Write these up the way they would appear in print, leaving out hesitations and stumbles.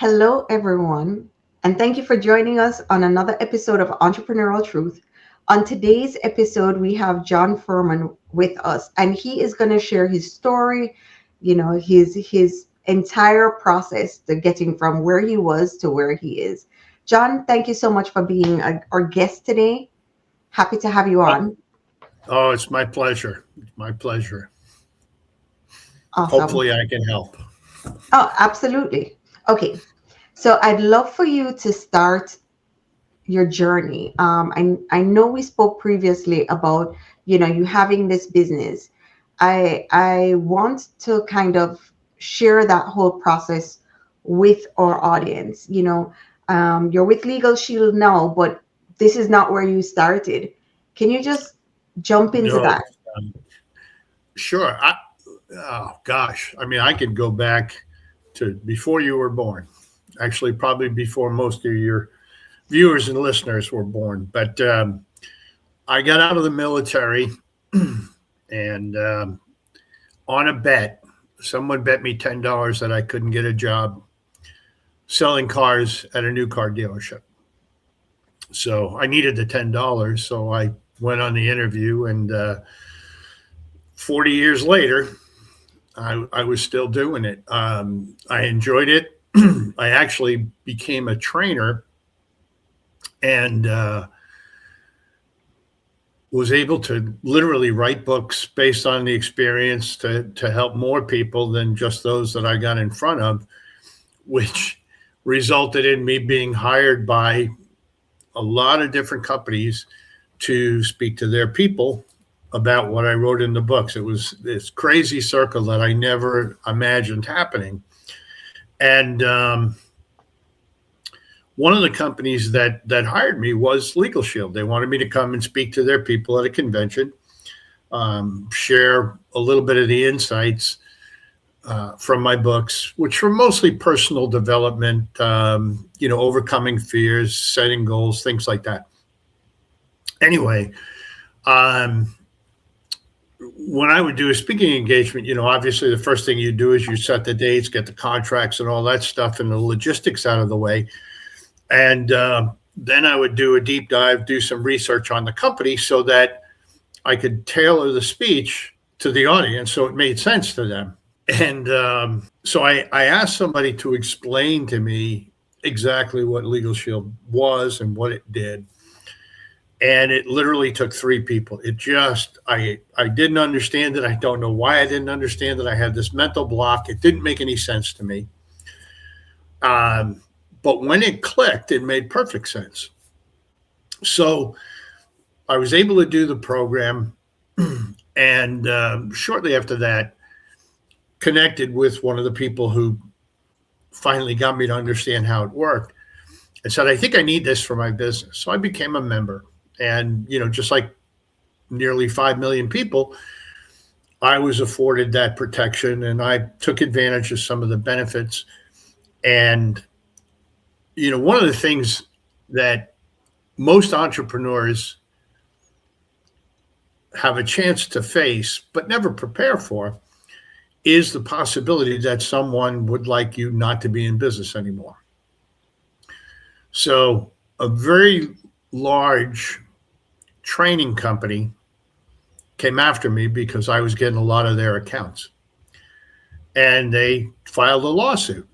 Hello, everyone, and thank you for joining us on another episode of Entrepreneurial Truth. On today's episode, we have John Furman with us, and he is going to share his story, his entire process to getting from where he was to where he is. John, thank you so much for being our guest today. Happy to have you on. Oh, it's my pleasure. It's my pleasure. Awesome. Hopefully I can help. Oh, absolutely. Okay, so I'd love for you to start your journey. I know we spoke previously about you having this business. I want to kind of share that whole process with our audience. You're with LegalShield now, but this is not where you started. Can you just jump into No, that? sure. Oh gosh. I mean, I could go back to before you were born. Actually, probably before most of your viewers and listeners were born. But I got out of the military, and on a bet, someone bet me $10 that I couldn't get a job selling cars at a new car dealership. So I needed the $10. So I went on the interview, and 40 years later, I was still doing it. I enjoyed it. I actually became a trainer and was able to literally write books based on the experience to help more people than just those that I got in front of, which resulted in me being hired by a lot of different companies to speak to their people about what I wrote in the books. It was this crazy circle that I never imagined happening. And one of the companies that hired me was LegalShield. They wanted me to come and speak to their people at a convention, share a little bit of the insights from my books, which were mostly personal development, overcoming fears, setting goals, things like that. Anyway, when I would do a speaking engagement, obviously the first thing you do is you set the dates, get the contracts and all that stuff and the logistics out of the way. And then I would do a deep dive, do some research on the company so that I could tailor the speech to the audience so it made sense to them. And so I asked somebody to explain to me exactly what LegalShield was and what it did. And it literally took 3 people. I didn't understand it. I don't know why I didn't understand it. I had this mental block. It didn't make any sense to me. But when it clicked, it made perfect sense. So I was able to do the program. And shortly after that, connected with one of the people who finally got me to understand how it worked and said, I think I need this for my business. So I became a member. And, just like nearly 5 million people, I was afforded that protection and I took advantage of some of the benefits. And, one of the things that most entrepreneurs have a chance to face, but never prepare for, is the possibility that someone would like you not to be in business anymore. So a very large training company came after me because I was getting a lot of their accounts. And they filed a lawsuit.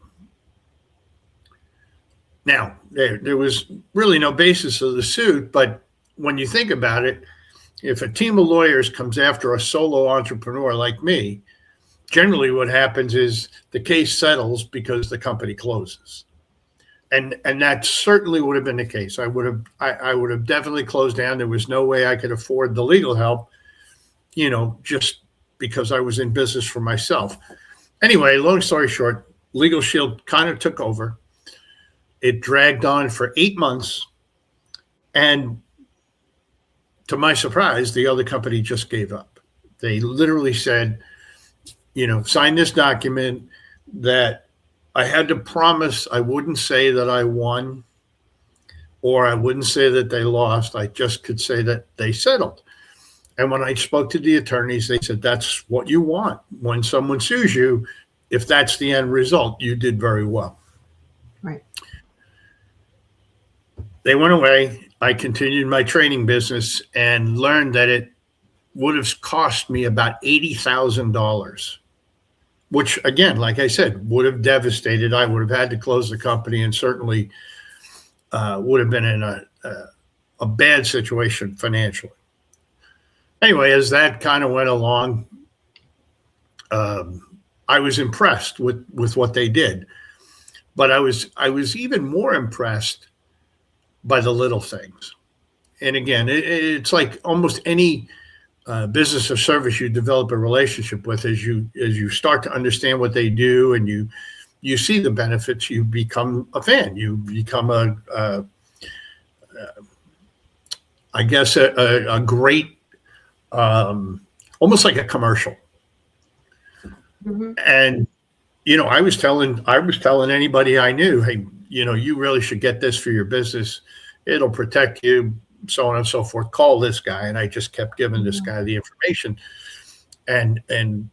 Now, there was really no basis of the suit, but when you think about it, if a team of lawyers comes after a solo entrepreneur like me, generally what happens is the case settles because the company closes. And that certainly would have been the case. I would have definitely closed down. There was no way I could afford the legal help, just because I was in business for myself. Anyway, long story short, LegalShield kind of took over. It dragged on for 8 months. And to my surprise, the other company just gave up. They literally said, sign this document that I had to promise I wouldn't say that I won or I wouldn't say that they lost. I just could say that they settled. And when I spoke to the attorneys, they said, that's what you want. When someone sues you, if that's the end result, you did very well. Right. They went away. I continued my training business and learned that it would have cost me about $80,000, which again, like I said, would have devastated. I would have had to close the company and certainly would have been in a bad situation financially. Anyway, as that kind of went along, I was impressed with what they did, but I was even more impressed by the little things. And again, it's like almost any business or service you develop a relationship with, as you start to understand what they do and you see the benefits, you become a fan. You become I guess a great, almost like a commercial. Mm-hmm. And I was telling anybody I knew, hey, you really should get this for your business. It'll protect you, so on and so forth. Call this guy. And I just kept giving this guy the information. And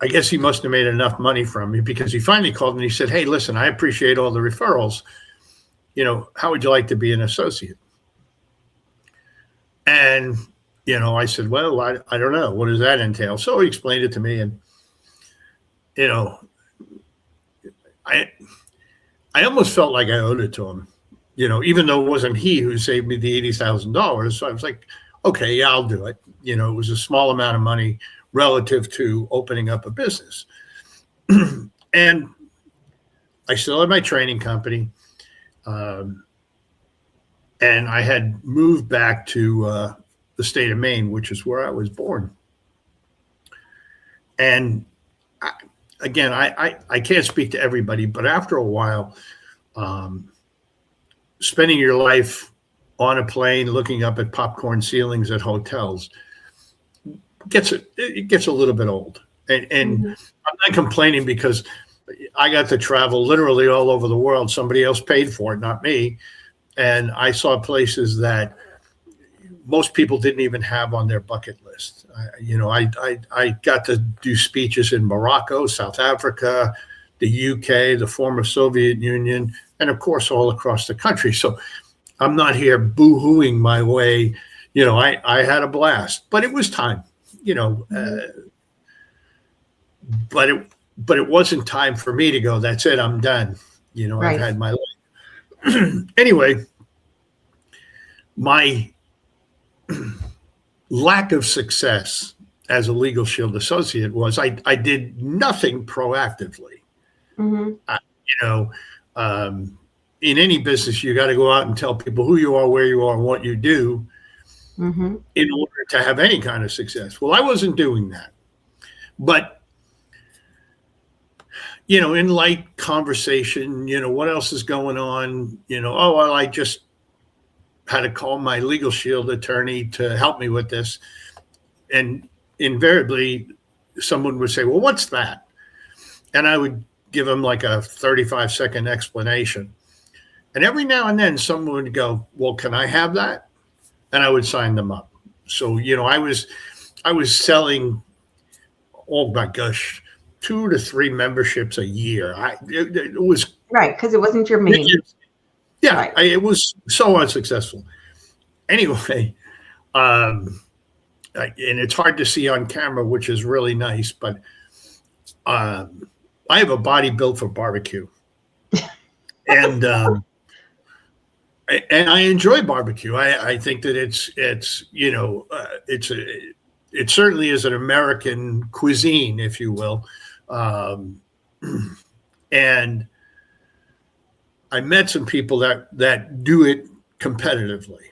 I guess he must have made enough money from me, because he finally called and he said, hey, listen, I appreciate all the referrals. How would you like to be an associate? And, I said, well, I don't know. What does that entail? So he explained it to me. And, I almost felt like I owed it to him, even though it wasn't he who saved me the $80,000. So I was like, okay, yeah, I'll do it. It was a small amount of money relative to opening up a business. And I still had my training company. And I had moved back to the state of Maine, which is where I was born. And again, I can't speak to everybody, but after a while, spending your life on a plane, looking up at popcorn ceilings at hotels, it gets a little bit old. And I'm not complaining, because I got to travel literally all over the world. Somebody else paid for it, not me. And I saw places that most people didn't even have on their bucket list. I got to do speeches in Morocco, South Africa, the UK, the former Soviet Union, and of course, all across the country. So I'm not here boo-hooing my way. I had a blast, but it was time, but it wasn't time for me to go, that's it, I'm done. Right. I've had my life. Anyway, my lack of success as a LegalShield associate was I did nothing proactively. Mm-hmm. In any business, you got to go out and tell people who you are, where you are, and what you do in order to have any kind of success. Well, I wasn't doing that. But, in light conversation, what else is going on? Oh, well, I just had to call my LegalShield attorney to help me with this. And invariably, someone would say, well, what's that? And I would give them like a 35-second explanation. And every now and then someone would go, well, can I have that? And I would sign them up. So, I was selling, oh my gosh, 2 to 3 memberships a year. It was right, because it wasn't your main. Yeah, right. It was so unsuccessful. Anyway, and it's hard to see on camera, which is really nice, but I have a body built for barbecue. And I enjoy barbecue. I think that it certainly is an American cuisine, if you will. And I met some people that do it competitively.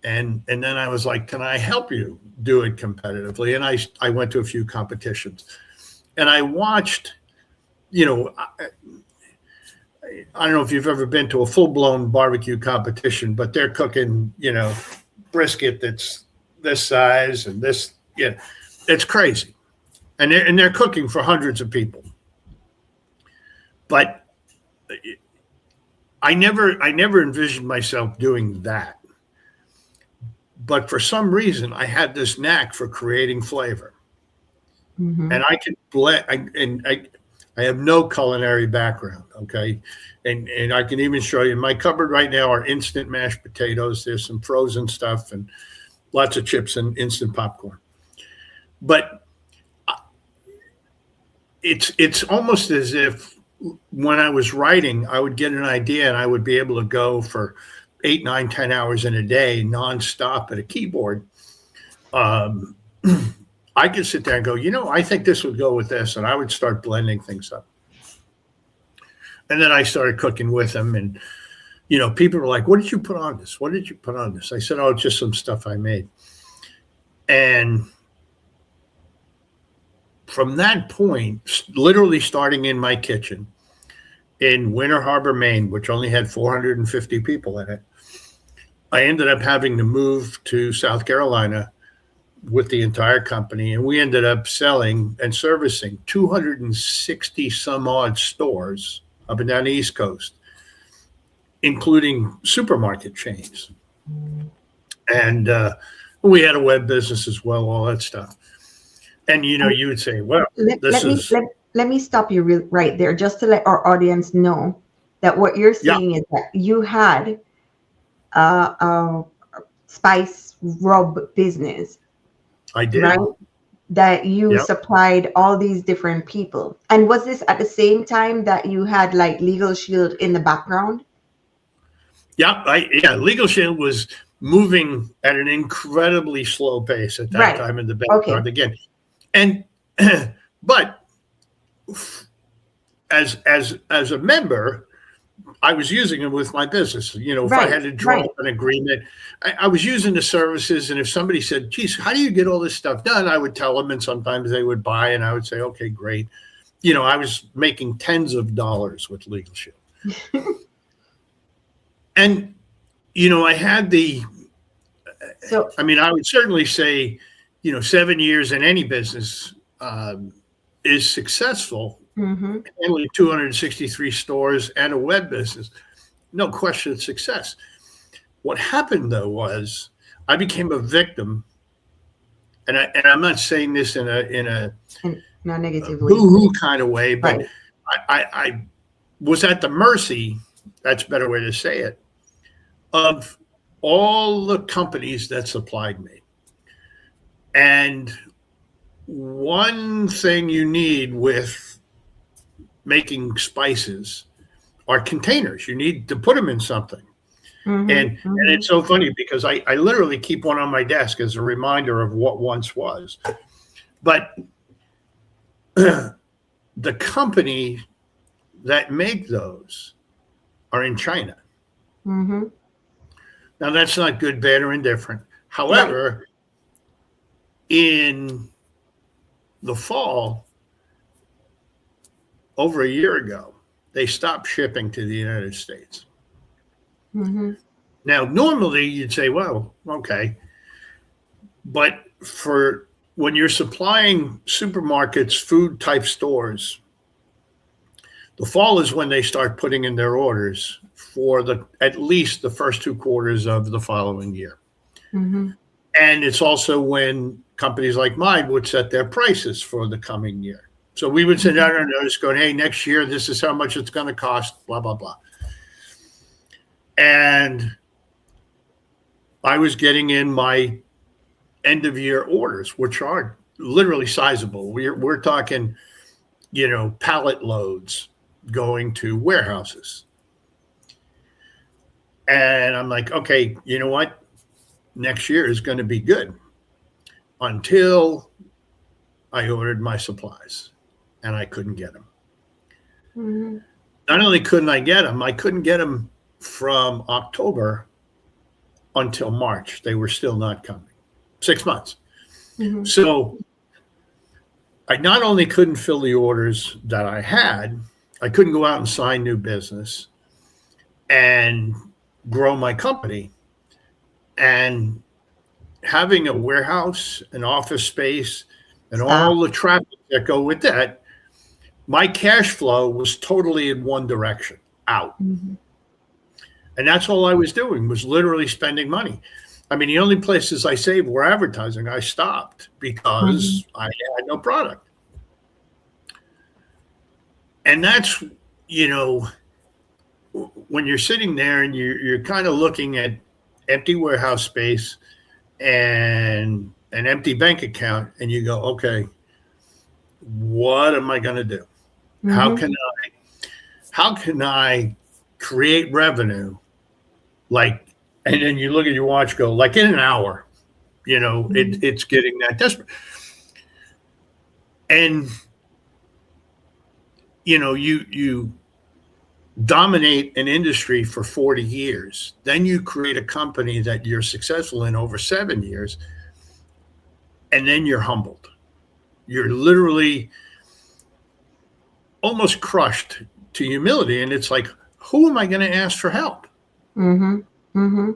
And then I was like, can I help you do it competitively? And I went to a few competitions, and I watched, I don't know if you've ever been to a full-blown barbecue competition, but they're cooking, brisket that's this size and this, it's crazy. And they're cooking for hundreds of people. But I never envisioned myself doing that. But for some reason, I had this knack for creating flavor. And I could blend, I have no culinary background. Okay. And I can even show you in my cupboard right now are instant mashed potatoes. There's some frozen stuff and lots of chips and instant popcorn. But it's almost as if when I was writing, I would get an idea and I would be able to go for 8, 9, 10 hours in a day, nonstop at a keyboard. I could sit there and go, I think this would go with this. And I would start blending things up. And then I started cooking with them. And, people were like, what did you put on this? What did you put on this? I said, oh, it's just some stuff I made. And from that point, literally starting in my kitchen in Winter Harbor, Maine, which only had 450 people in it, I ended up having to move to South Carolina with the entire company. And we ended up selling and servicing 260 some odd stores up and down the East Coast, including supermarket chains. And we had a web business as well, all that stuff. And, you would say, well, let me stop you right there, just to let our audience know that what you're saying is that you had a spice rub business. I did. Right? That you supplied all these different people. And was this at the same time that you had like LegalShield in the background? Yeah, LegalShield was moving at an incredibly slow pace at that time in the background again. And but as a member, I was using them with my business. If I had to draw up an agreement, I was using the services. And if somebody said, geez, how do you get all this stuff done? I would tell them, and sometimes they would buy, and I would say, okay, great. I was making tens of dollars with LegalShield. And, I had I would certainly say, 7 years in any business is successful. Handling 263 stores and a web business, no question of success. What happened though was I became a victim, and I'm not saying this in a not negatively boo-hoo kind of way, but I was at the mercy, that's a better way to say it, of all the companies that supplied me. And one thing you need with making spices are containers. You need to put them in something. And it's so funny because I literally keep one on my desk as a reminder of what once was. But the company that make those are in China. Now that's not good, bad, or indifferent. However, in the fall, over a year ago, they stopped shipping to the United States. Now, normally you'd say, well, okay. But for when you're supplying supermarkets, food type stores, the fall is when they start putting in their orders for at least the first 2 quarters of the following year. And it's also when companies like mine would set their prices for the coming year. So we would send out our notice going, hey, next year, this is how much it's going to cost, blah, blah, blah. And I was getting in my end of year orders, which are literally sizable. We're talking, pallet loads going to warehouses. And I'm like, okay, you know what? Next year is going to be good, until I ordered my supplies. And I couldn't get them. Not only couldn't I get them, I couldn't get them from October until March. They were still not coming. 6 months. So I not only couldn't fill the orders that I had, I couldn't go out and sign new business and grow my company. And having a warehouse, an office space, and all the traffic that go with that, my cash flow was totally in one direction, out. And that's all I was doing, was literally spending money. I mean, the only places I saved were advertising. I stopped because I had no product. And that's, you know, when you're sitting there and you're kind of looking at empty warehouse space and an empty bank account, and you go, okay, what am I going to do? How Mm-hmm. can how can I create revenue? Like, and then you look at your watch, go like in an hour, you know, it's getting that desperate. And, you know, you dominate an industry for 40 years. Then you create a company that you're successful in over 7 years. And then you're humbled. You're literally almost crushed to humility. And it's like, who am I going to ask for help? Mm-hmm. Mm-hmm.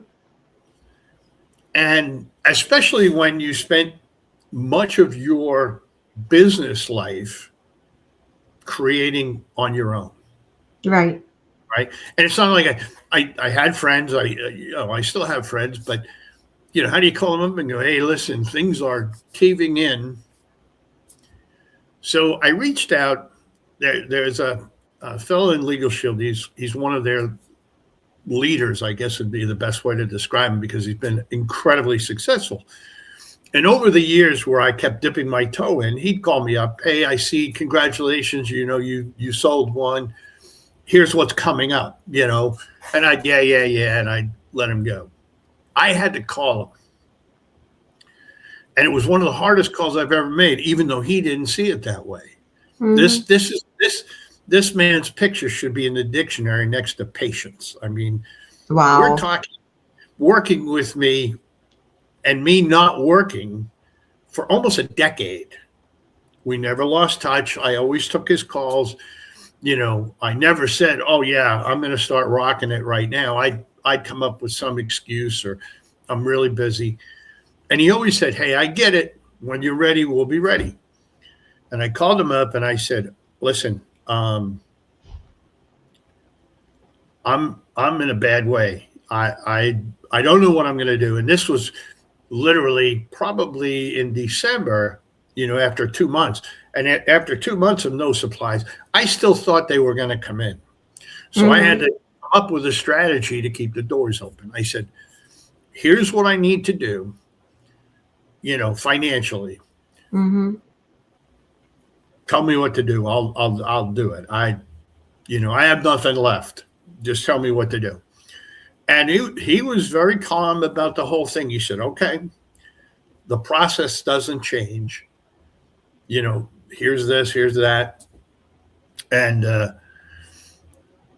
And especially when you spent much of your business life creating on your own, Right. right? And it's not like I had friends, I still have friends, but you know, how do you call them up and go, hey, listen, things are caving in. So I reached out. There's a fellow in LegalShield. He's one of their leaders, I guess would be the best way to describe him, because he's been incredibly successful. And over the years where I kept dipping my toe in, he'd call me up. Hey, I see, congratulations. You know, you sold one. Here's what's coming up, you know. And I'd, yeah. And I'd let him go. I had to call him. And it was one of the hardest calls I've ever made, even though he didn't see it that way. Mm-hmm. This man's picture should be in the dictionary next to patience. I mean, we're Wow. talking working with me and me not working for almost a decade. We never lost touch. I always took his calls. You know, I never said, "Oh yeah, I'm going to start rocking it right now." I'd come up with some excuse, or I'm really busy. And he always said, "Hey, I get it. When you're ready, we'll be ready." And I called him up and I said, "Listen, I'm in a bad way. I don't know what I'm going to do." And this was literally probably in December, you know, after 2 months. And after 2 months of no supplies, I still thought they were going to come in. So I had Mm-hmm. to come up with a strategy to keep the doors open. I said, here's what I need to do, you know, financially. Mm-hmm. Tell me what to do. I'll do it. You know, I have nothing left. Just tell me what to do. And he was very calm about the whole thing. He said, okay, the process doesn't change. You know, here's this, here's that. And,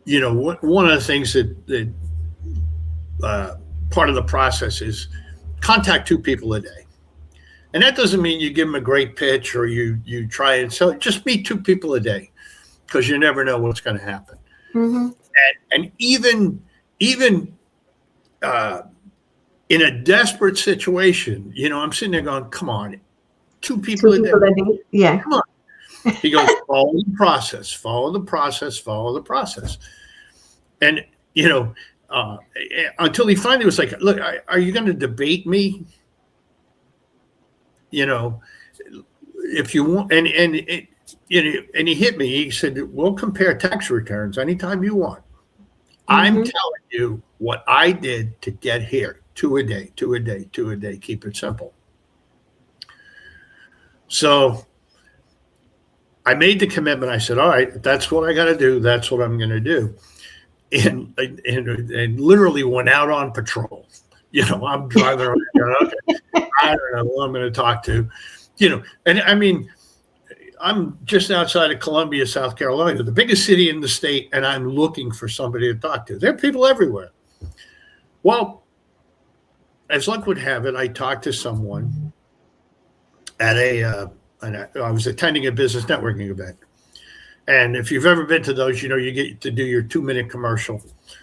you know, one of the things that part of the process is contact two people a day. And that doesn't mean you give them a great pitch or you try and sell it. Just meet two people a day, because you never know what's going to happen. Mm-hmm. And even uh, in a desperate situation, you know, I'm sitting there going, come on, two Two people a day. people a day. Yeah. Come on. He goes, follow the process, follow the process, follow the process. And, you know, until he finally was like, look, are you going to debate me? You know, if you want, you know, and he hit me. He said, we'll compare tax returns anytime you want. I'm Mm-hmm. telling you what I did to get here. Two a day, two a day, two a day. Keep it simple. So I made the commitment. I said, all right, that's what I got to do. That's what I'm going to do. And literally went out on patrol. You know, I'm driving around. Okay, I don't know who I'm going to talk to. You know, and I mean, I'm just outside of Columbia, South Carolina, the biggest city in the state, and I'm looking for somebody to talk to. There are people everywhere. Well, as luck would have it, I talked to someone at I was attending a business networking event. And if you've ever been to those, you know, you get to do your 2-minute commercial.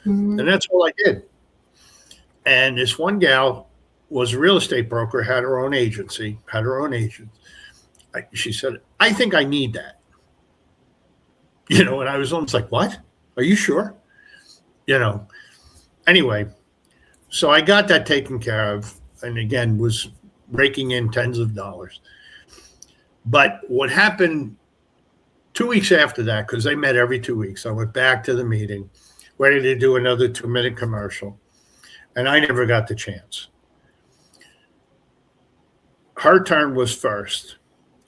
Mm-hmm. And that's all I did. And this one gal was a real estate broker, had her own agency, had her own agent. She said, I think I need that. You know, and I was almost like, what? Are you sure? You know, anyway, so I got that taken care of, and again, was raking in tens of dollars. But what happened 2 weeks after that, because they met every 2 weeks, I went back to the meeting, ready to do another 2-minute commercial, and I never got the chance. Her turn was first,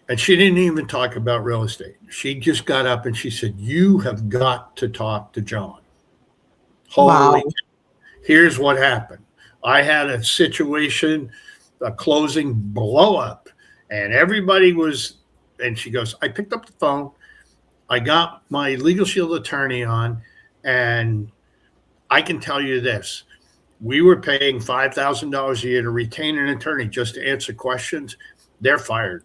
and she didn't even talk about real estate. She just got up and she said, "You have got to talk to John." Holy, Wow. here's what happened. I had a situation, a closing blow up, and everybody was, and she goes, I picked up the phone. I got my LegalShield attorney on, and I can tell you this. We were paying $5,000 a year to retain an attorney just to answer questions. They're fired.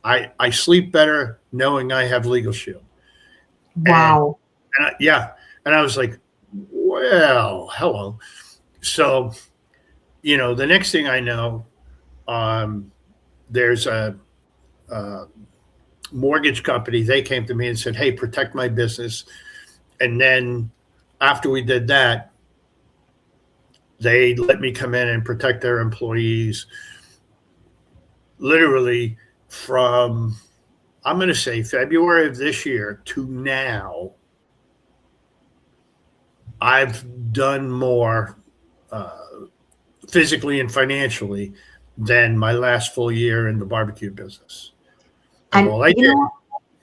I sleep better knowing I have LegalShield. And, Wow. and I was like, well, hello. So, the next thing I know, there's a mortgage company. They came to me and said, "Hey, protect my business." And then after we did that, they let me come in and protect their employees. Literally from, I'm going to say, February of this year to now, I've done more physically and financially than my last full year in the barbecue business. And And all I you did know,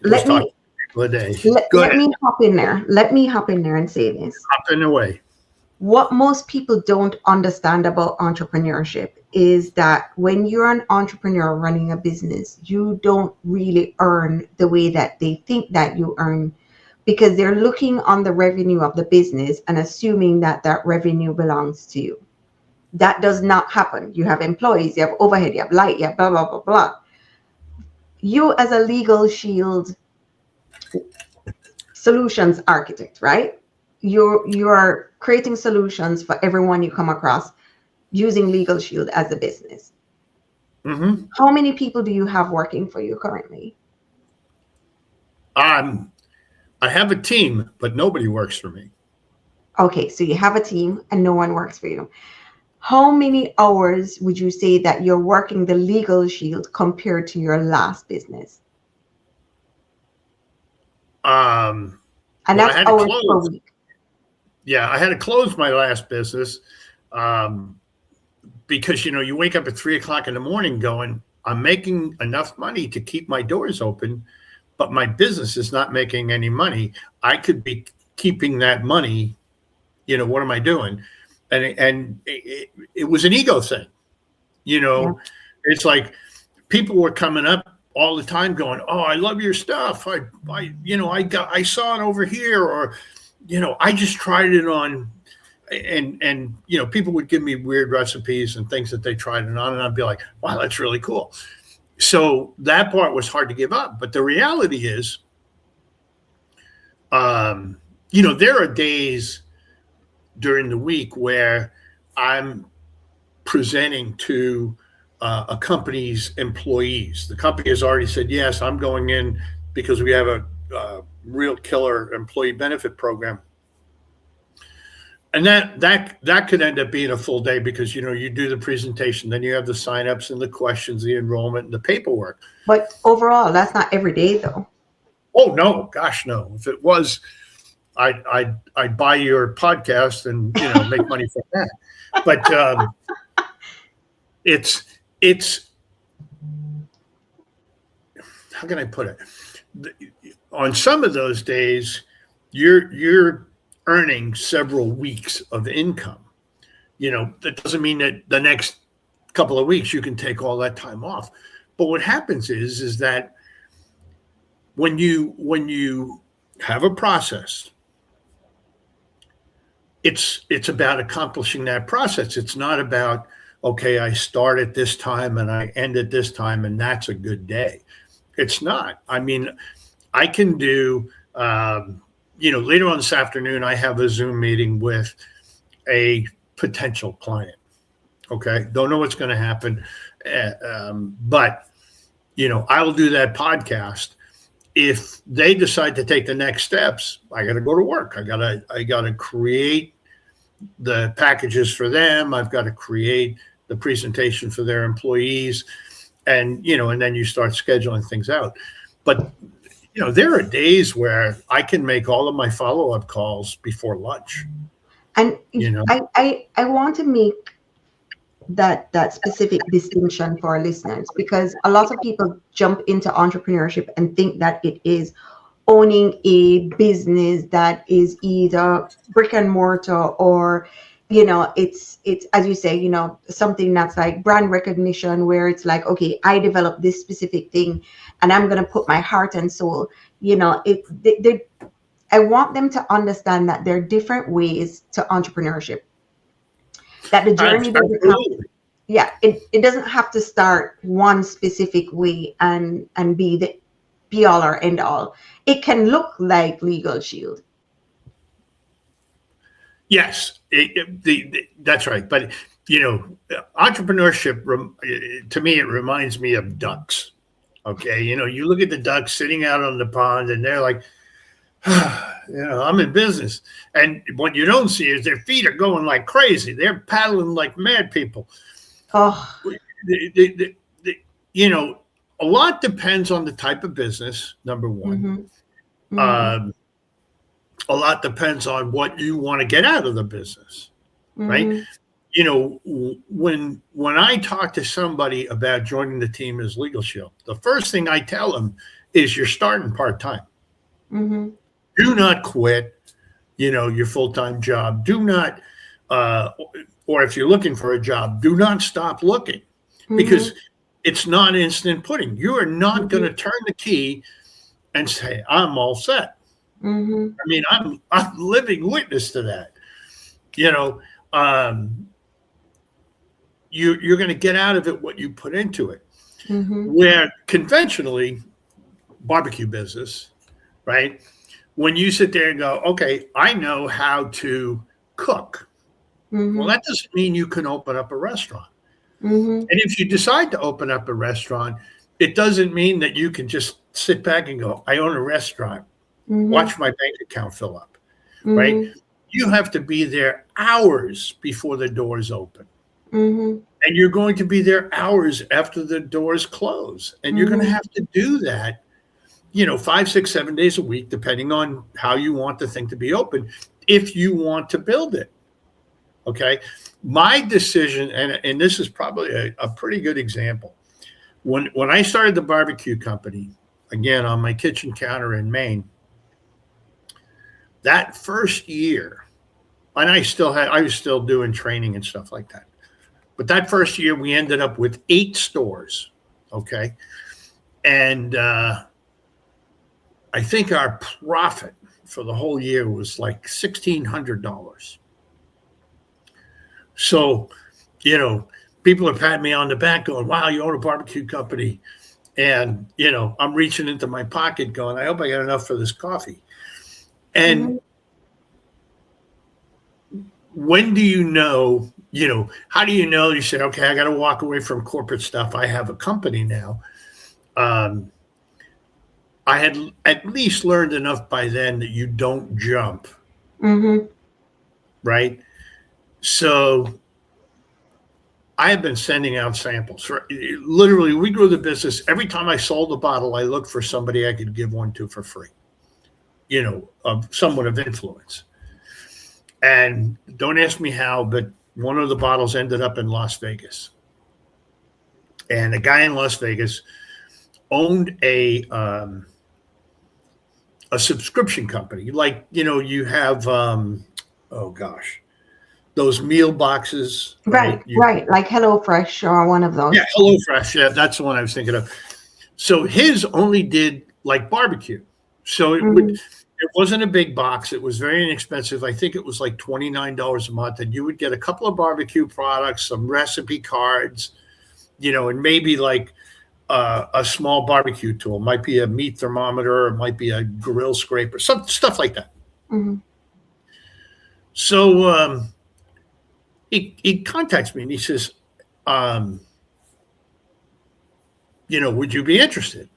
was let talk me to people a day. Go let ahead, me hop in there. Let me hop in there and say this. hop in the way. What most people don't understand about entrepreneurship is that when you're an entrepreneur running a business, you don't really earn the way that they think that you earn, because they're looking on the revenue of the business and assuming that that revenue belongs to you. That does not happen. You have employees, you have overhead, you have light, you have blah, blah, blah, blah. You as a LegalShield solutions architect, right? You're creating solutions for everyone you come across using LegalShield as a business. Mm-hmm. How many people do you have working for you currently? I have a team, but nobody works for me. Okay, so you have a team and no one works for you. How many hours would you say that you're working the LegalShield compared to your last business? Um, And well, I that's had to hours per close. week. Yeah, I had to close my last business because you wake up at 3 o'clock in the morning going, I'm making enough money to keep my doors open, but my business is not making any money. I could be keeping that money. What am I doing? And it was an ego thing. Yeah. It's like people were coming up all the time going, "Oh, I love your stuff. I saw it over here," or, I just tried it on, and people would give me weird recipes and things that they tried it on, and I'd be like, "Wow, that's really cool." So that part was hard to give up, but the reality is, there are days during the week where I'm presenting to a company's employees. The company has already said, yes, I'm going in because we have a real killer employee benefit program. And that could end up being a full day because, you do the presentation, then you have the signups and the questions, the enrollment, and the paperwork. But overall, that's not every day though. Oh, no, gosh, no. If it was, I'd buy your podcast and, make money from that. But it's how can I put it? On some of those days, you're earning several weeks of income. That doesn't mean that the next couple of weeks you can take all that time off. But what happens is that when you have a process, it's about accomplishing that process. It's not about, okay, I start at this time and I end at this time and that's a good day. It's not. I mean, I can do, later on this afternoon, I have a Zoom meeting with a potential client. Okay. Don't know what's going to happen. But, I will do that podcast. If they decide to take the next steps, I got to go to work. I got to create the packages for them. I've got to create the presentation for their employees, and then you start scheduling things out. But there are days where I can make all of my follow-up calls before lunch, And you know. I want to make that specific distinction for our listeners, because a lot of people jump into entrepreneurship and think that it is owning a business that is either brick and mortar, or it's as you say, something that's like brand recognition, where it's like, okay, I developed this specific thing and I'm going to put my heart and soul. I want them to understand that there are different ways to entrepreneurship, that the journey doesn't have, Absolutely. yeah, it doesn't have to start one specific way and be the be all or end all. It can look like LegalShield. Yes, that's right. But entrepreneurship, to me, it reminds me of ducks. Okay, you look at the ducks sitting out on the pond, and they're like, I'm in business. And what you don't see is their feet are going like crazy. They're paddling like mad people. Oh. A lot depends on the type of business, number one. Mm-hmm. Mm-hmm. A lot depends on what you want to get out of the business, right? Mm-hmm. When I talk to somebody about joining the team as LegalShield, the first thing I tell them is you're starting part-time. Mm-hmm. Do not quit, your full-time job. Do not, or if you're looking for a job, do not stop looking, because it's not instant pudding. You are not going to turn the key and say, I'm all set. I mean, I'm living witness to that. You're going to get out of it what you put into it. Where conventionally, barbecue business, right? When you sit there and go, okay, I know how to cook. Well, that doesn't mean you can open up a restaurant. And if you decide to open up a restaurant, it doesn't mean that you can just sit back and go, I own a restaurant. Watch my bank account fill up, right? You have to be there hours before the doors open. And you're going to be there hours after the doors close. And you're going to have to do that, 5, 6, 7 days a week, depending on how you want the thing to be open, if you want to build it. Okay. My decision, and this is probably a pretty good example. When I started the barbecue company, again, on my kitchen counter in Maine, that first year, and I was still doing training and stuff like that. But that first year, we ended up with 8 stores. Okay. And I think our profit for the whole year was like $1,600. So, people are patting me on the back going, wow, you own a barbecue company. And, I'm reaching into my pocket going, I hope I got enough for this coffee. And when do you know, how do you know? You say, okay, I got to walk away from corporate stuff. I have a company now. I had at least learned enough by then that you don't jump. Right? So I have been sending out samples. Literally, we grew the business. Every time I sold a bottle, I looked for somebody I could give one to for free, of someone of influence. And don't ask me how, but one of the bottles ended up in Las Vegas. And a guy in Las Vegas owned a subscription company. Like, you have, those meal boxes. Right. Like HelloFresh or one of those. Yeah, HelloFresh. Yeah, that's the one I was thinking of. So his only did like barbecue. So it wasn't a big box. It was very inexpensive. I think it was like $29 a month. And you would get a couple of barbecue products, some recipe cards, and maybe like a small barbecue tool. It might be a meat thermometer, or it might be a grill scraper, some stuff like that. So he contacts me and he says, would you be interested?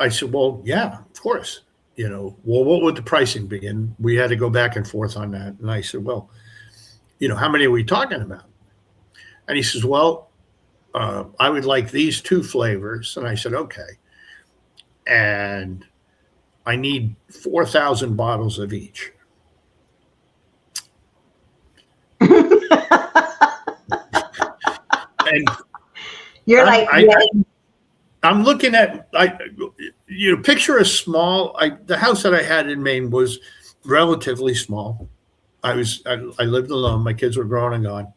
I said, well, yeah, of course. Well, what would the pricing be? And we had to go back and forth on that. And I said, well, how many are we talking about? And he says, well, I would like these 2 flavors. And I said, okay. and I need 4,000 bottles of each. And You're like, I'm looking at, picture a small, the house that I had in Maine was relatively small. I lived alone. My kids were grown and gone.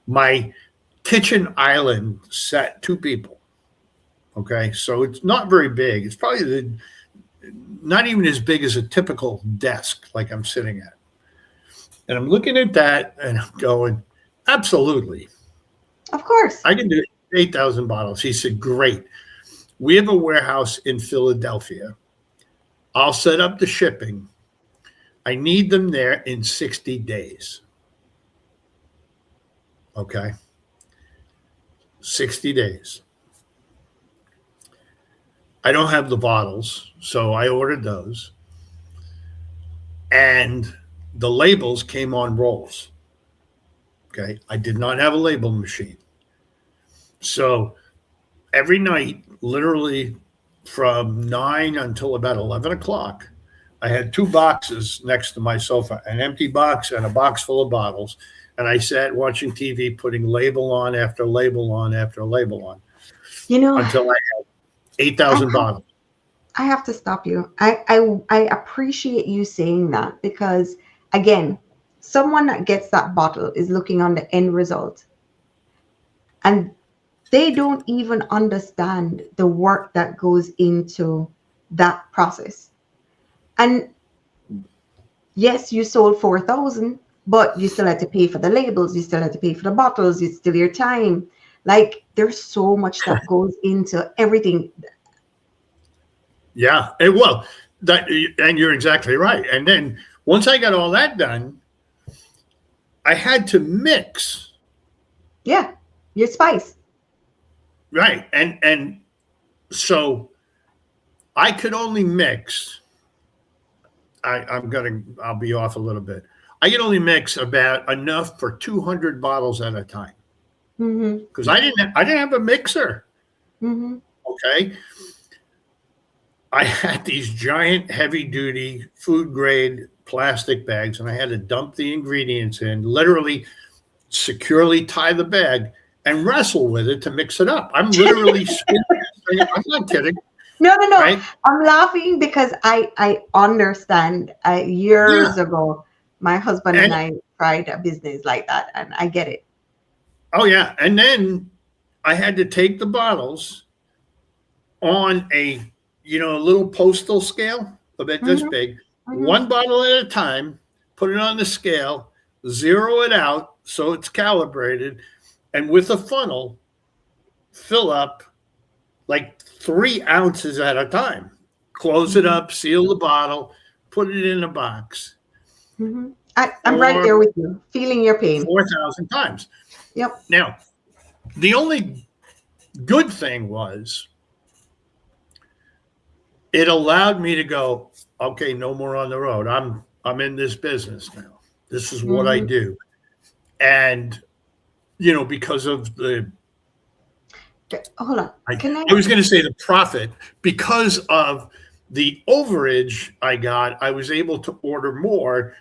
My kitchen island sat 2 people. Okay. So it's not very big. It's probably not even as big as a typical desk like I'm sitting at. And I'm looking at that and I'm going, absolutely. of course. I can do 8,000 bottles. He said, great. We have a warehouse in Philadelphia. I'll set up the shipping. I need them there in 60 days. Okay. 60 days. I don't have the bottles, so I ordered those. And the labels came on rolls. Okay. I did not have a label machine. So every night, literally from 9 until about 11 o'clock, I had 2 boxes next to my sofa, an empty box and a box full of bottles. And I sat watching TV, putting label on after label on after label on, until I had 8,000 bottles. I have to stop you. I appreciate you saying that, because again, someone that gets that bottle is looking on the end result, and they don't even understand the work that goes into that process. And yes, you sold 4,000, but you still had to pay for the labels, you still had to pay for the bottles, it's still your time. Like, there's so much that goes into everything. Yeah, and you're exactly right. And then once I got all that done, I had to mix. Yeah, your spice. Right. And so I could only mix. I'll be off a little bit. I could only mix about enough for 200 bottles at a time. Because I didn't have a mixer. Okay. I had these giant heavy duty food grade plastic bags, and I had to dump the ingredients in, literally securely tie the bag and wrestle with it to mix it up. I'm literally spinning. I'm not kidding. No. Right? I'm laughing because I understand. Years ago, my husband and I tried a business like that, and I get it. Oh, yeah. And then I had to take the bottles on a little postal scale, about this big, 1 bottle at a time, put it on the scale, zero it out so it's calibrated, and with a funnel, fill up like 3 ounces at a time. Close it up, seal the bottle, put it in a box. I'm right there with you, feeling your pain. 4,000 times. Yep. Now, the only good thing was it allowed me to go, okay, no more on the road. I'm in this business now. This is what I do. And, because of the, hold on. I was going to say the profit, because of the overage I got, I was able to order more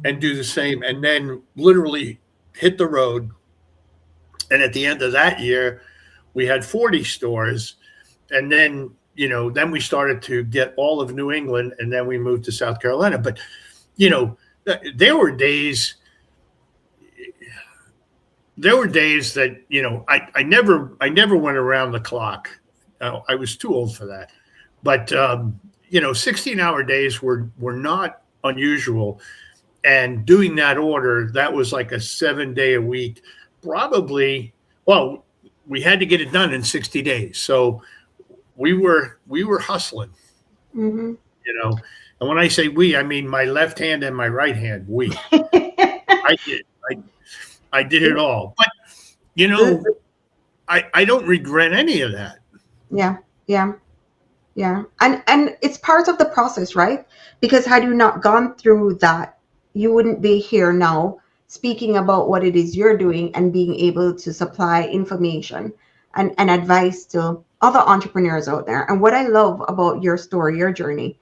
and do the same, and then literally hit the road. And at the end of that year, we had 40 stores. And then, then we started to get all of New England, and then we moved to South Carolina. But, there were days that, I never went around the clock. I was too old for that. But, 16-hour days were not unusual. And doing that order, that was like a 7-day a week, probably. Well, we had to get it done in 60 days. So we were hustling, And when I say we, I mean my left hand and my right hand. We, I did it all. But, I don't regret any of that. Yeah. And it's part of the process, right? Because had you not gone through that, you wouldn't be here now speaking about what it is you're doing and being able to supply information and advice to other entrepreneurs out there. And what I love about your story, your journey,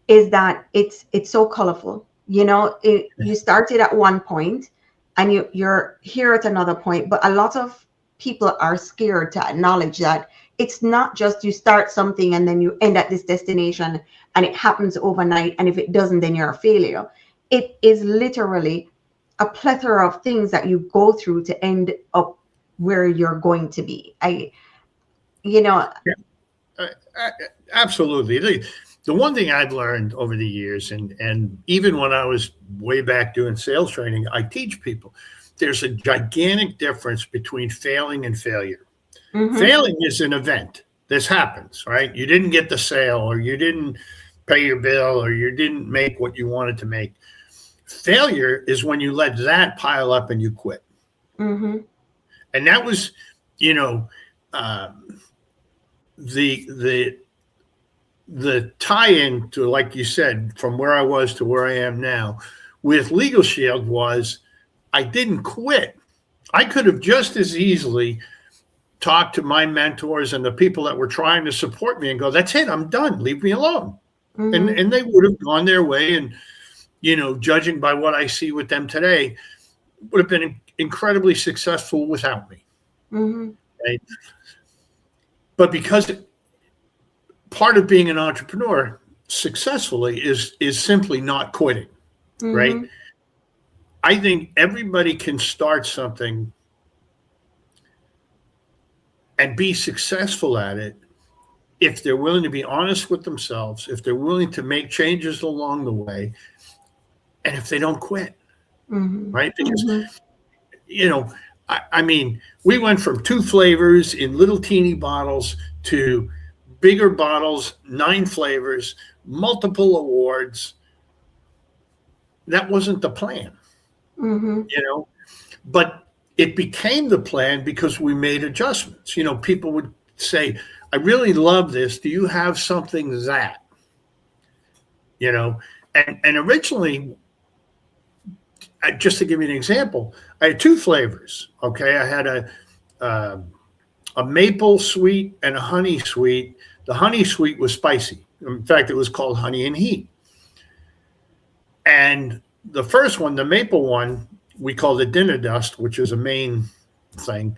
is that it's so colorful. You know, you started at one point and you're here at another point, but a lot of people are scared to acknowledge that it's not just you start something and then you end at this destination and it happens overnight, and if it doesn't, then you're a failure. It is literally a plethora of things that you go through to end up where you're going to be. You know. Absolutely. The one thing I've learned over the years, and even when I was way back doing sales training, I teach people there's a gigantic difference between failing and failure. Mm-hmm. Failing is an event. This happens, right? You didn't get the sale, or you didn't pay your bill, or you didn't make what you wanted to make. Failure is when you let that pile up and you quit. Mm-hmm. And that was, you know, the tie-in to, like you said, from where I was to where I am now with LegalShield was I didn't quit. I could have just as easily talked to my mentors and the people that were trying to support me and go, that's it, I'm done, leave me alone. Mm-hmm. And they would have gone their way, and, you know, judging by what I see with them today, would have been incredibly successful without me. Mm-hmm. Right? But because part of being an entrepreneur successfully is simply not quitting, mm-hmm. right? I think everybody can start something and be successful at it if they're willing to be honest with themselves, if they're willing to make changes along the way, and if they don't quit, mm-hmm. right? Because, mm-hmm. you know, I mean, we went from 2 flavors in little teeny bottles to bigger bottles, 9 flavors, multiple awards. That wasn't the plan, mm-hmm. you know, but it became the plan because we made adjustments. You know, people would say, I really love this. Do you have something that, you know, and originally, just to give you an example, I had 2 flavors. Okay. I had a maple sweet and a honey sweet. The honey sweet was spicy. In fact, it was called Honey and Heat. And the first one, the maple one, we called it Dinner Dust, which is a main thing.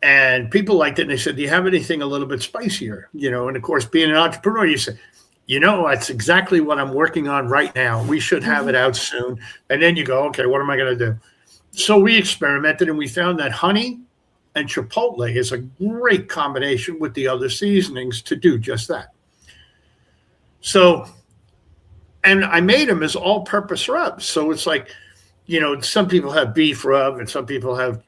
And people liked it. And they said, do you have anything a little bit spicier? You know, and of course, being an entrepreneur, you say, you know, that's exactly what I'm working on right now. We should have it out soon. And then you go, okay, what am I going to do? So we experimented, and we found that honey and chipotle is a great combination with the other seasonings to do just that. So, and I made them as all-purpose rubs. So it's like, you know, some people have beef rub and some people have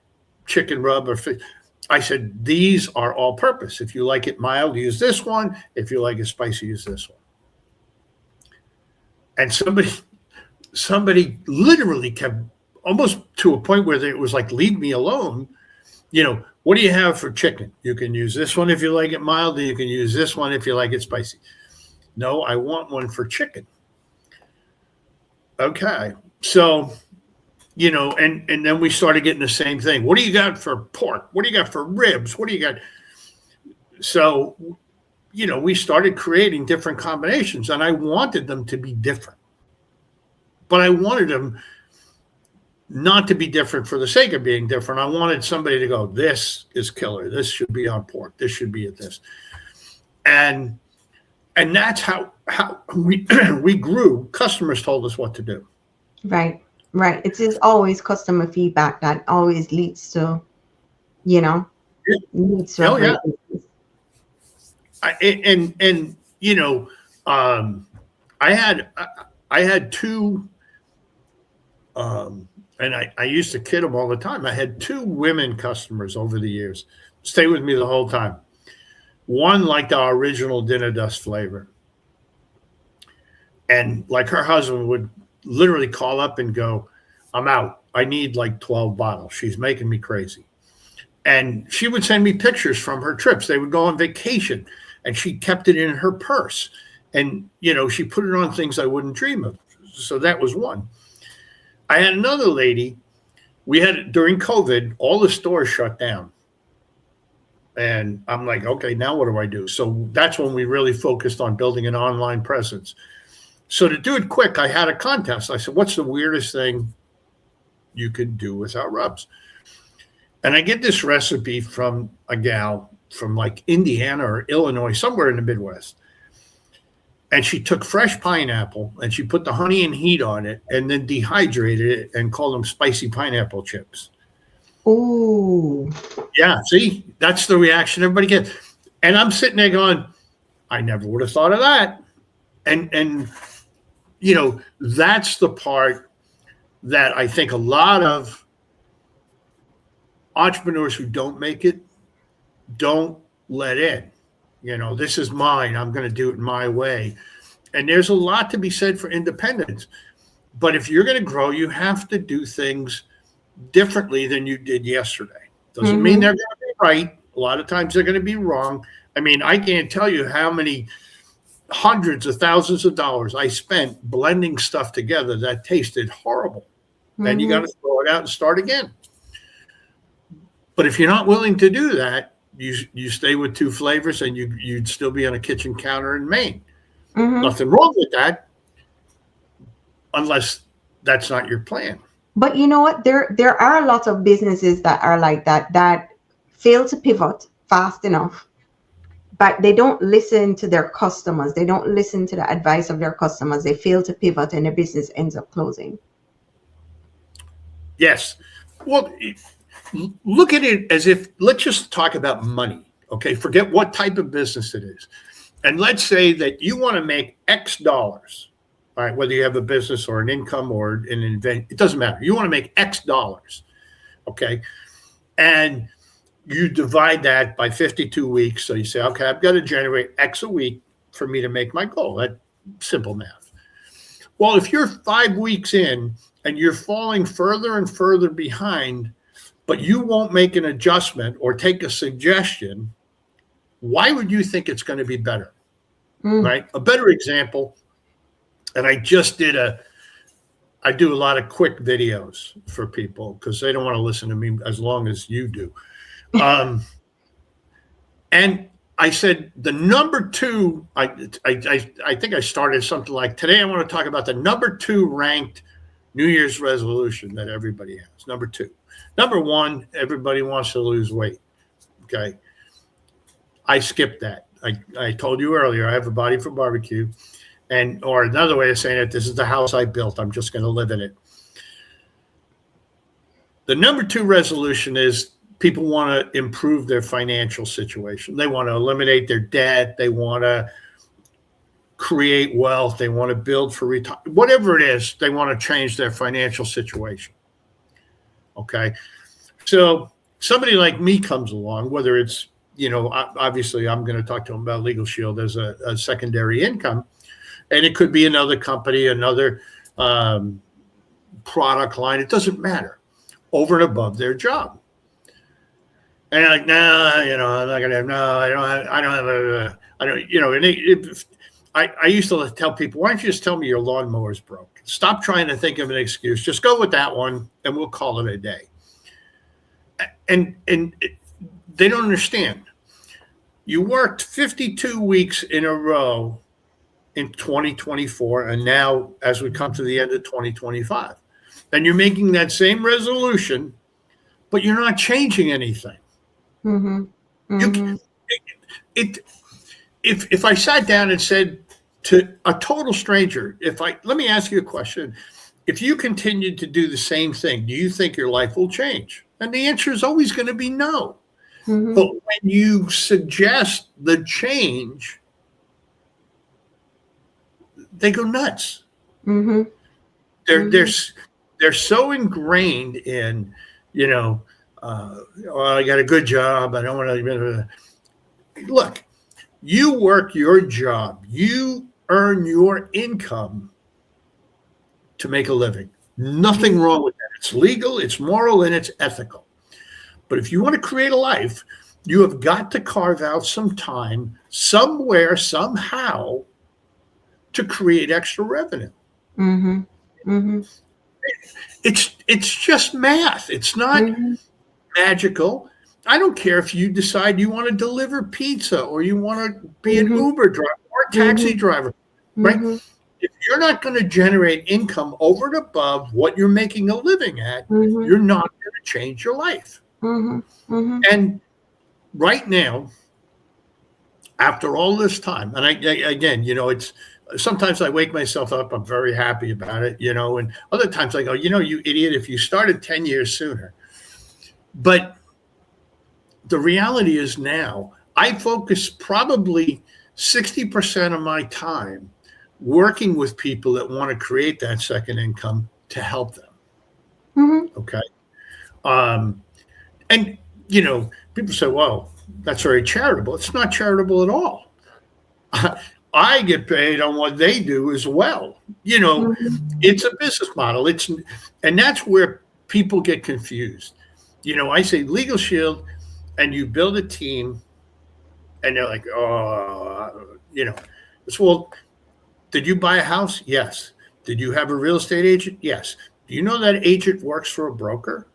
chicken rub or fish. I said, these are all-purpose. If you like it mild, use this one. If you like it spicy, use this one. And somebody literally kept almost to a point where it was like, leave me alone. You know, what do you have for chicken? You can use this one if you like it mild, and you can use this one if you like it spicy. No, I want one for chicken. Okay. So, you know, and then we started getting the same thing. What do you got for pork? What do you got for ribs? What do you got? So, you know, we started creating different combinations, and I wanted them to be different. But I wanted them not to be different for the sake of being different. I wanted somebody to go, this is killer. This should be on pork. This should be at this. And that's how we we grew. Customers told us what to do. Right. It is always customer feedback that always leads to, you know, leads to. Oh, yeah. And you know, I had 2, and I used to kid them all the time. I had 2 women customers over the years, stay with me the whole time. One liked our original Dinner Dust flavor. And like her husband would literally call up and go, I'm out. I need like 12 bottles. She's making me crazy. And she would send me pictures from her trips. They would go on vacation, and she kept it in her purse. And, you know, she put it on things I wouldn't dream of. So that was one. I had another lady. We had, during COVID, all the stores shut down. And I'm like, okay, now what do I do? So that's when we really focused on building an online presence. So to do it quick, I had a contest. I said, what's the weirdest thing you could do without rubs? And I get this recipe from a gal from like Indiana or Illinois, somewhere in the Midwest. And she took fresh pineapple and she put the honey and heat on it and then dehydrated it and called them spicy pineapple chips. Ooh. Yeah, see, that's the reaction everybody gets. And I'm sitting there going, I never would have thought of that. And you know, that's the part that I think a lot of entrepreneurs who don't make it don't let in. You know, this is mine. I'm going to do it my way. And there's a lot to be said for independence. But if you're going to grow, you have to do things differently than you did yesterday. Doesn't mean they're going to be right. A lot of times they're going to be wrong. I mean, I can't tell you how many hundreds of thousands of dollars I spent blending stuff together that tasted horrible. And you got to throw it out and start again. But if you're not willing to do that, you stay with two flavors and you'd still be on a kitchen counter in Maine. Nothing wrong with that, unless that's not your plan. But you know what? There are a lot of businesses that are like that fail to pivot fast enough, but they don't listen to their customers. They don't listen to the advice of their customers. They fail to pivot and the business ends up closing. Yes. Well, look at it as if, let's just talk about money. Okay. Forget what type of business it is. And let's say that you want to make X dollars. All right, whether you have a business or an income or an event, it doesn't matter. You want to make X dollars, okay? And you divide that by 52 weeks. So you say, okay, I've got to generate X a week for me to make my goal. That's simple math. Well, if you're 5 weeks in and you're falling further and further behind, but you won't make an adjustment or take a suggestion, why would you think it's going to be better, right? A better example. And I just I do a lot of quick videos for people because they don't want to listen to me as long as you do. And I said, the number two, I think I started something like, today I want to talk about the number 2 ranked New Year's resolution that everybody has. Number 2. Number 1, everybody wants to lose weight. Okay. I skipped that. I told you earlier, I have a body for barbecue. Or another way of saying it, this is the house I built. I'm just going to live in it. The number 2 resolution is people want to improve their financial situation. They want to eliminate their debt. They want to create wealth. They want to build for retirement. Whatever it is, they want to change their financial situation. Okay. So somebody like me comes along, whether it's, you know, obviously I'm going to talk to them about LegalShield as a secondary income. And it could be another company, another product line. It doesn't matter. Over and above their job. And like, no, you know, I'm not gonna have. No, I don't. You know. And I used to tell people, why don't you just tell me your lawnmower's broke? Stop trying to think of an excuse. Just go with that one, and we'll call it a day. And they don't understand. You worked 52 weeks in a row in 2024, and now as we come to the end of 2025, and you're making that same resolution, but you're not changing anything. If I sat down and said to a total stranger, let me ask you a question. If you continued to do the same thing, do you think your life will change? And the answer is always going to be no. But when you suggest the change, they go nuts. They're so ingrained in, you know, I got a good job. I don't want to. Look, you work your job. You earn your income to make a living. Nothing wrong with that. It's legal, it's moral, and it's ethical. But if you want to create a life, you have got to carve out some time somewhere, somehow, to create extra revenue. It's just math. It's not magical. I don't care if you decide you want to deliver pizza or you want to be an Mm-hmm. Uber driver or a taxi driver, right? Mm-hmm. If you're not going to generate income over and above what you're making a living at, Mm-hmm. you're not going to change your life. Mm-hmm. Mm-hmm. And right now, after all this time, and again, it's sometimes I wake myself up, I'm very happy about it, and other times I go, you idiot, if you started 10 years sooner. But the reality is now I focus probably 60% of my time working with people that want to create that second income to help them. Mm-hmm. Okay. Um, and, people say, well, that's very charitable. It's not charitable at all. I get paid on what they do as well. Mm-hmm. It's a business model. And that's where people get confused. I say LegalShield, and you build a team, and they're like, oh, it's, well, did you buy a house? Yes. Did you have a real estate agent? Yes. Do you know that agent works for a broker?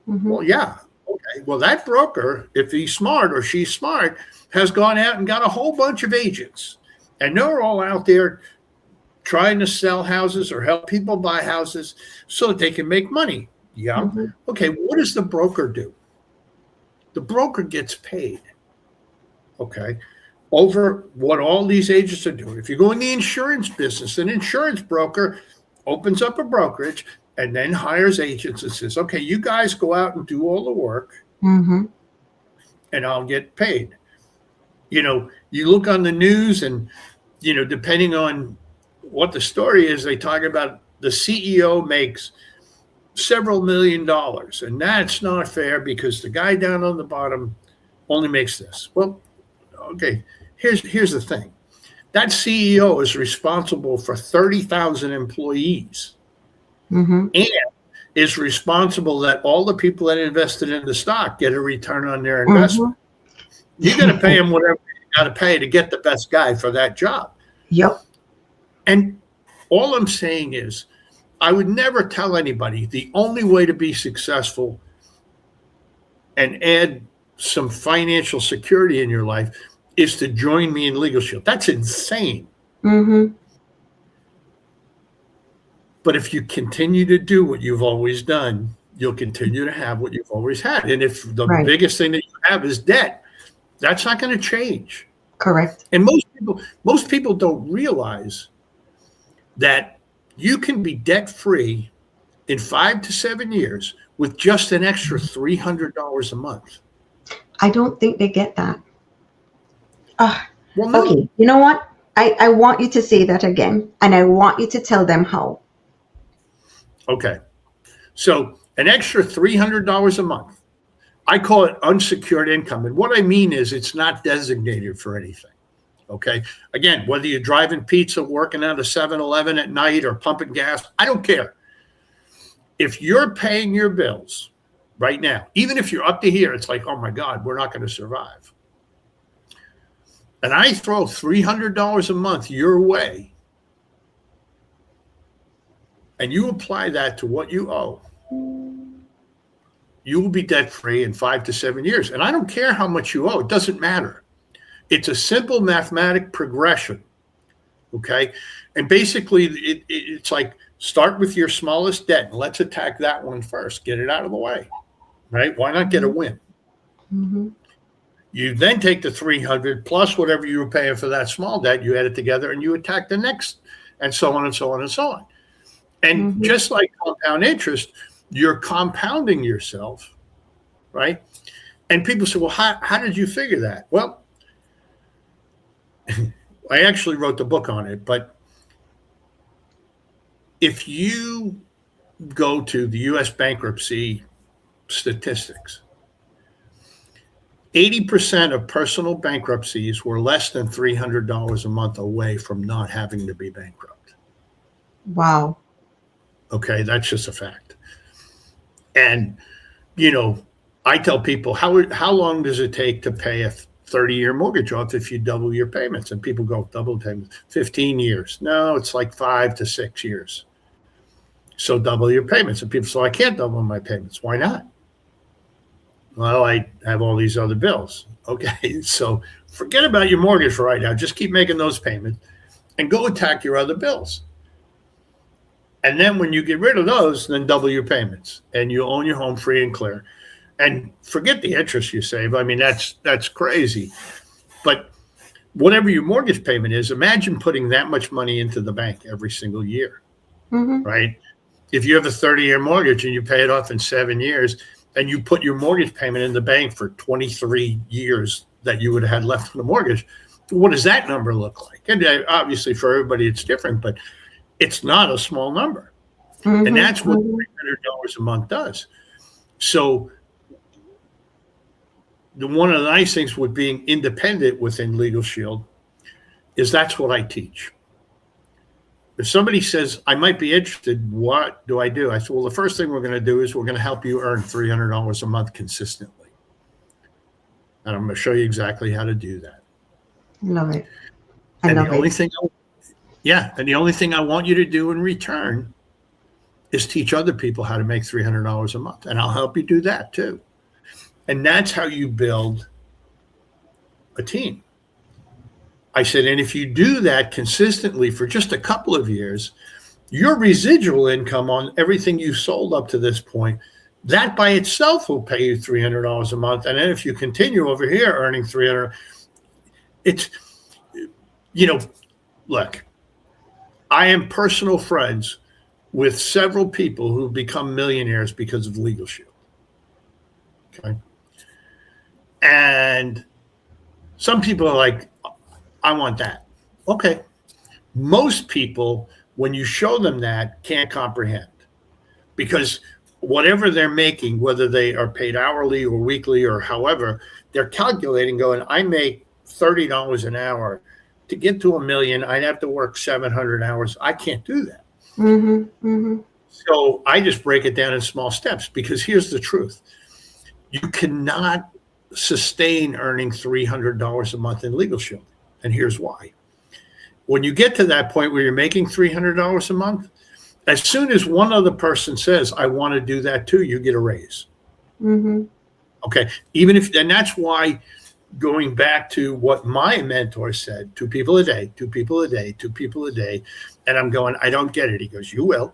Mm-hmm. Well, yeah. Okay. Well, that broker, if he's smart or she's smart, has gone out and got a whole bunch of agents. And they're all out there trying to sell houses or help people buy houses so that they can make money. Yeah. Mm-hmm. Okay. What does the broker do? The broker gets paid. Okay. Over what all these agents are doing. If you go in the insurance business, an insurance broker opens up a brokerage and then hires agents and says, okay, you guys go out and do all the work, Mm-hmm. and I'll get paid. You look on the news and, depending on what the story is, they talk about the CEO makes several $1 million. And that's not fair because the guy down on the bottom only makes this. Well, okay, here's the thing. That CEO is responsible for 30,000 employees. Mm-hmm. And is responsible that all the people that invested in the stock get a return on their investment. Mm-hmm. You're going to pay them whatever you got to pay to get the best guy for that job. Yep. And all I'm saying is, I would never tell anybody the only way to be successful and add some financial security in your life is to join me in LegalShield. That's insane. Mm-hmm. But if you continue to do what you've always done, you'll continue to have what you've always had. And if the biggest thing that you have is debt, that's not going to change. Correct. And most people don't realize that you can be debt free in 5 to 7 years with just an extra $300 a month. I don't think they get that. Well, no. Okay, you know what? I want you to say that again, and I want you to tell them how. Okay. So an extra $300 a month. I call it unsecured income. And what I mean is it's not designated for anything. Okay. Again, whether you're driving pizza, working at a 7-Eleven at night, or pumping gas, I don't care. If you're paying your bills right now, even if you're up to here, it's like, oh my God, we're not going to survive. And I throw $300 a month your way, and you apply that to what you owe, you will be debt free in 5 to 7 years. And I don't care how much you owe. It doesn't matter. It's a simple mathematic progression. Okay. And basically it's like, start with your smallest debt and let's attack that one first. Get it out of the way. Right. Why not get a win? Mm-hmm. You then take the 300 plus whatever you were paying for that small debt, you add it together and you attack the next, and so on and so on and so on. And just like compound interest, you're compounding yourself, right? And people say, well, how did you figure that? Well, I actually wrote the book on it, but if you go to the U.S. bankruptcy statistics, 80% of personal bankruptcies were less than $300 a month away from not having to be bankrupt. Wow. Okay, that's just a fact. And, I tell people, how long does it take to pay a 30-year mortgage off if you double your payments? And people go, double payments, 15 years. No, it's like 5 to 6 years. So double your payments. And people say, I can't double my payments. Why not? Well, I have all these other bills. Okay, so forget about your mortgage for right now. Just keep making those payments and go attack your other bills. And then when you get rid of those, then double your payments and you own your home free and clear. And forget the interest you save. I mean, that's crazy. But whatever your mortgage payment is, imagine putting that much money into the bank every single year, right? If you have a 30-year mortgage and you pay it off in 7 years, and you put your mortgage payment in the bank for 23 years that you would have had left on the mortgage, what does that number look like? And obviously for everybody it's different, but it's not a small number. And that's what $300 a month does. So one of the nice things with being independent within LegalShield is that's what I teach. If somebody says, I might be interested, what do I do? I said, well, the first thing we're going to do is we're going to help you earn $300 a month consistently. And I'm going to show you exactly how to do that. Love it. And the only thing I want you to do in return is teach other people how to make $300 a month. And I'll help you do that too. And that's how you build a team. I said, and if you do that consistently for just a couple of years, your residual income on everything you sold up to this point, that by itself will pay you $300 a month. And then if you continue over here earning $300, it's, look, I am personal friends with several people who've become millionaires because of LegalShield. Okay. And some people are like, I want that. Okay. Most people, when you show them that, can't comprehend, because whatever they're making, whether they are paid hourly or weekly or however, they're calculating going, I make $30 an hour. To get to $1 million, I'd have to work 700 hours. I can't do that. So I just break it down in small steps, because here's the truth. You cannot sustain earning $300 a month in LegalShield. And here's why. When you get to that point where you're making $300 a month, as soon as one other person says, I want to do that too, you get a raise. Okay. And that's why, going back to what my mentor said, 2 people a day, 2 people a day, 2 people a day. And I'm going, I don't get it. He goes, you will.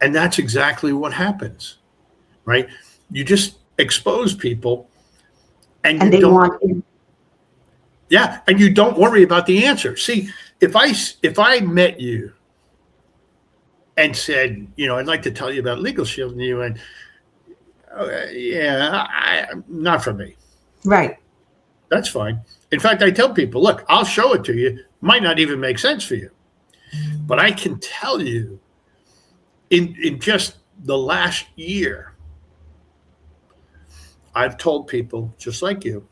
And that's exactly what happens, right? You just expose people and you they don't want you. Yeah, and you don't worry about the answer. See, if I met you and said, I'd like to tell you about LegalShield, and you went, not for me. Right. That's fine. In fact, I tell people, look, I'll show it to you. Might not even make sense for you. But I can tell you in just the last year, I've told people just like you,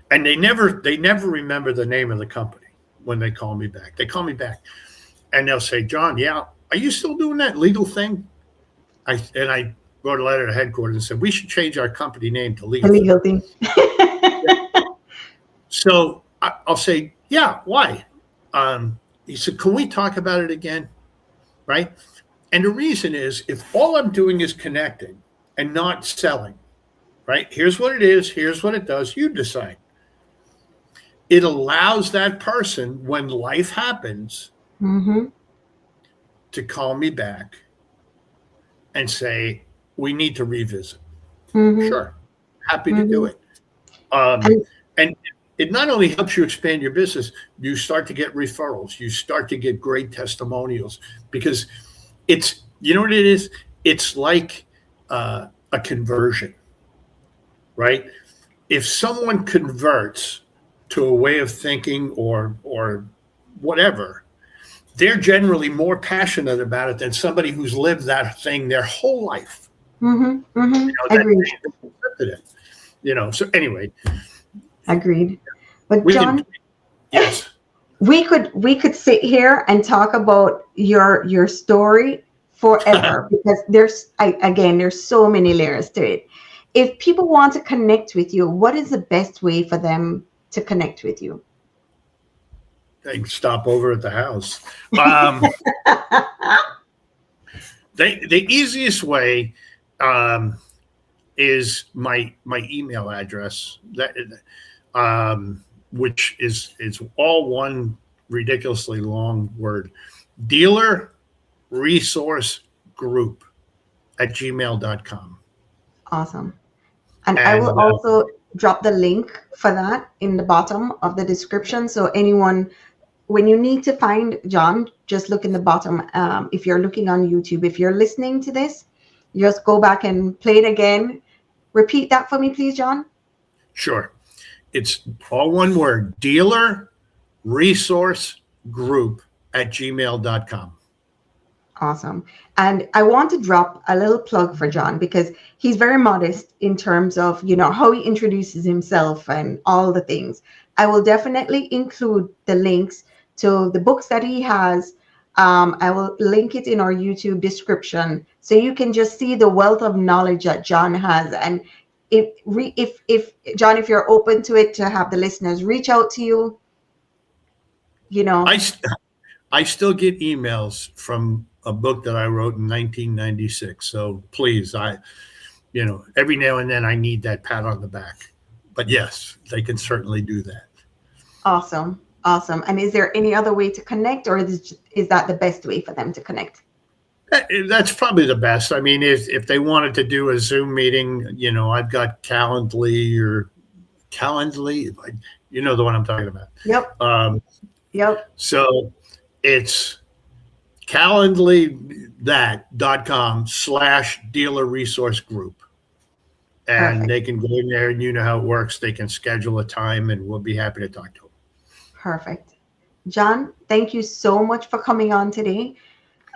and they never remember the name of the company when they call me back. They call me back and they'll say, John, yeah, are you still doing that legal thing? I wrote a letter to headquarters and said, we should change our company name to Legal. The legal thing. So I'll say, yeah, why? He said, can we talk about it again? Right. And the reason is, if all I'm doing is connecting and not selling, right? Here's what it is. Here's what it does. You decide. It allows that person, when life happens, to call me back and say, we need to revisit. Sure. Happy to do it. And it not only helps you expand your business, you start to get referrals. You start to get great testimonials, because it's, you know what it is? It's like a conversion, right? If someone converts to a way of thinking or whatever, they're generally more passionate about it than somebody who's lived that thing their whole life. Agreed. So anyway. Agreed. But John, yes, we could sit here and talk about your story forever because there's so many layers to it. If people want to connect with you, what is the best way for them to connect with you? They can stop over at the house. The easiest way is my email address, that which is all one ridiculously long word: dealer resource group at gmail.com. Awesome. And I will And also drop the link for that in the bottom of the description. So anyone, when you need to find John, just look in the bottom. If you're looking on YouTube, if you're listening to this, just go back and play it again. Repeat that for me, please, John. sure, it's all one word: dealer resource group at gmail.com. Awesome. And I want to drop a little plug for John because he's very modest in terms of, how he introduces himself and all the things. I will definitely include the links to the books that he has. I will link it in our YouTube description so you can just see the wealth of knowledge that John has. And if John, if you're open to it, to have the listeners reach out to you, I still get emails from a book that I wrote in 1996. So please, every now and then I need that pat on the back. But yes, they can certainly do that. Awesome. Awesome. And is there any other way to connect, or is that the best way for them to connect? That's probably the best. I mean, if they wanted to do a Zoom meeting, I've got Calendly, the one I'm talking about. Yep. Yep. So it's calendly.com/dealer resource group. And Perfect. they can go in there, and you know how it works. They can schedule a time, and we'll be happy to talk to them. Perfect. John, thank you so much for coming on today.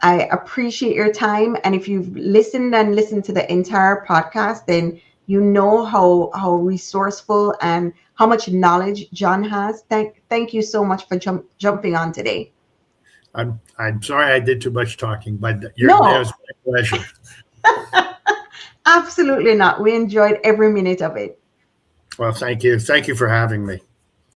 I appreciate your time. And if you've listened to the entire podcast, then you know how resourceful and how much knowledge John has. Thank you so much for jumping on today. I'm sorry I did too much talking, but it No. was my pleasure. Absolutely not. We enjoyed every minute of it. Well, thank you. Thank you for having me.